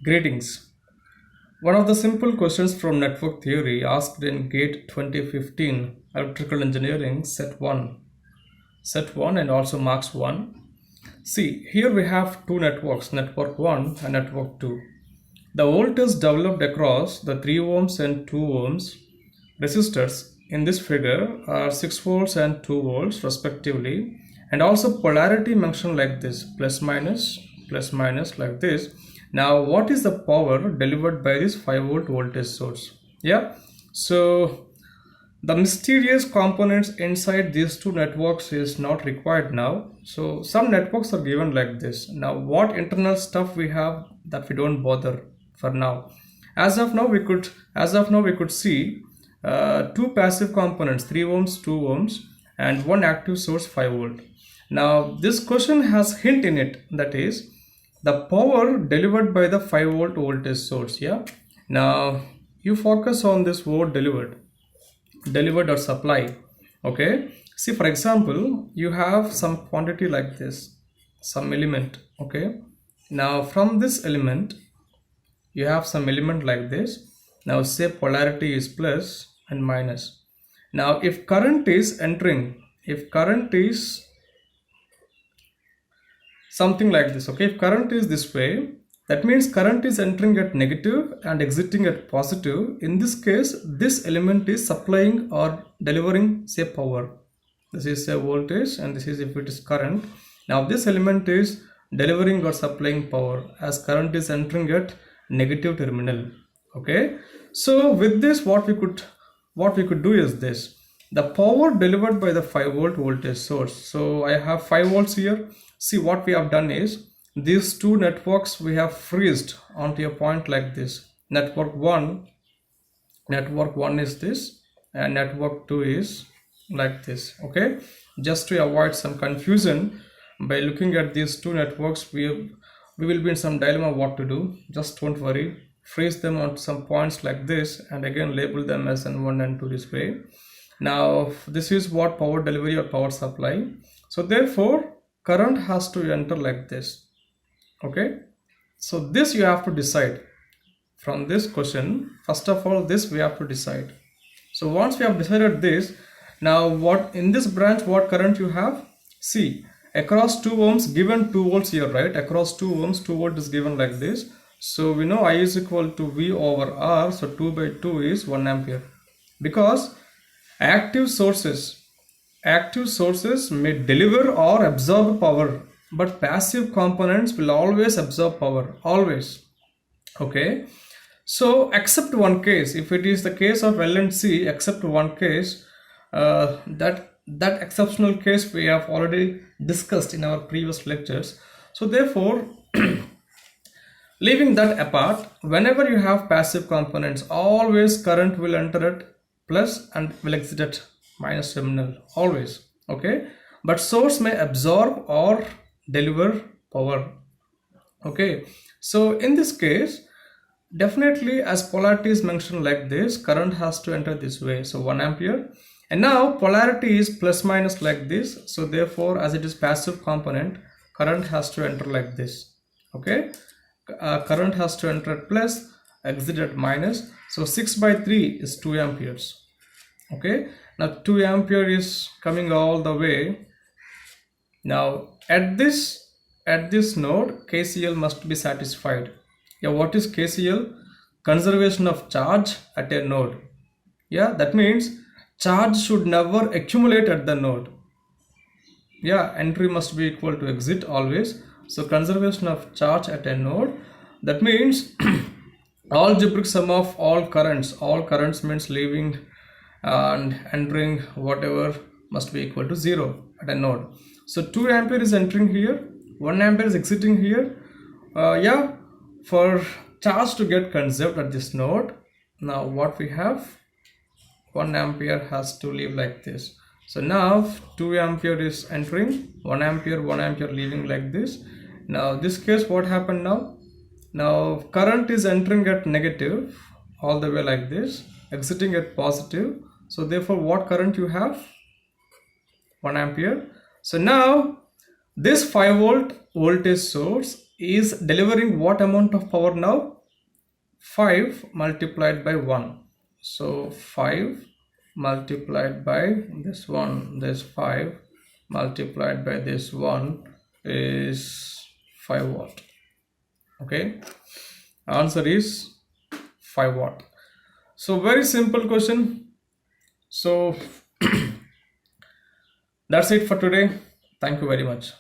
Greetings. One of the simple questions from network theory asked in GATE 2015 Electrical Engineering Set 1. Set 1 and also marks 1. See, here we have two networks, network 1 and network 2. The voltage developed across the 3 ohms and 2 ohms resistors in this figure are 6 volts and 2 volts respectively, and also polarity mentioned like this, plus minus like this. Now what is the power delivered by this 5 volt voltage source? So the mysterious components inside these two networks is not required now. So some networks are given like this. Now what internal stuff we have, that we don't bother for now. As of now we could see two passive components, 3 ohms, 2 ohms, and one active source, 5 volt. Now this question has hint in it, that is the power delivered by the 5 volt voltage source. Now you focus on this word delivered or supply. Okay, see, for example, you have some quantity like this, some element. Okay, now from this element you have some element like this. Now say polarity is plus and minus. Now if current is entering, if current is something like this, okay, if current is this way, that means current is entering at negative and exiting at positive. In this case, this element is supplying or delivering, say, power. This is a voltage and this is if it is current. Now this element is delivering or supplying power as current is entering at negative terminal. Okay, so with this what we could do is this, the power delivered by the 5 volt voltage source. So I have 5 volts here. See, what we have done is these two networks we have freezed onto a point like this. Network 1 is this and network 2 is like this. Okay, just to avoid some confusion, by looking at these two networks we will be in some dilemma what to do. Just don't worry, freeze them on some points like this and again label them as N1 and 2 this way. Now this is what power delivery or power supply. So therefore current has to enter like this. Okay, so this you have to decide from this question. First of all, this we have to decide. So once we have decided this, now what in this branch, what current you have? See, across 2 ohms given 2 volts here, right? Across 2 ohms 2 volt is given like this. So we know I is equal to V over R. So 2 by 2 is 1 ampere, because active sources may deliver or absorb power, but passive components will always absorb power, always. Okay, so except one case, if it is the case of L and C, except one case, that exceptional case we have already discussed in our previous lectures. So therefore leaving that apart, whenever you have passive components, always current will enter at plus and will exit at minus terminal, always. Okay, but source may absorb or deliver power. Okay, so in this case definitely as polarity is mentioned like this, current has to enter this way, so 1 ampere. And now polarity is plus minus like this, so therefore as it is passive component, current has to enter like this. Okay, current has to enter at plus, exit at minus. So 6 by 3 is 2 amperes. Okay, now 2 ampere is coming all the way. Now at this node KCL must be satisfied. What is KCL? Conservation of charge at a node. That means charge should never accumulate at the node. Entry must be equal to exit always. So conservation of charge at a node, that means algebraic sum of all currents means leaving and entering whatever must be equal to 0 at a node. So 2 ampere is entering here, 1 ampere is exiting here. For charge to get conserved at this node, now what we have, 1 ampere has to leave like this. So now 2 ampere is entering, 1 ampere leaving like this. Now this case what happened now? Now current is entering at negative all the way like this, exiting at positive. So therefore what current you have? 1 ampere. So now this 5 volt voltage source is delivering what amount of power now? 5 multiplied by 1. So 5 multiplied by this one, this 5 multiplied by this one is 5 watt. Okay, answer is 5 watt. So very simple question. So that's it for today. Thank you very much.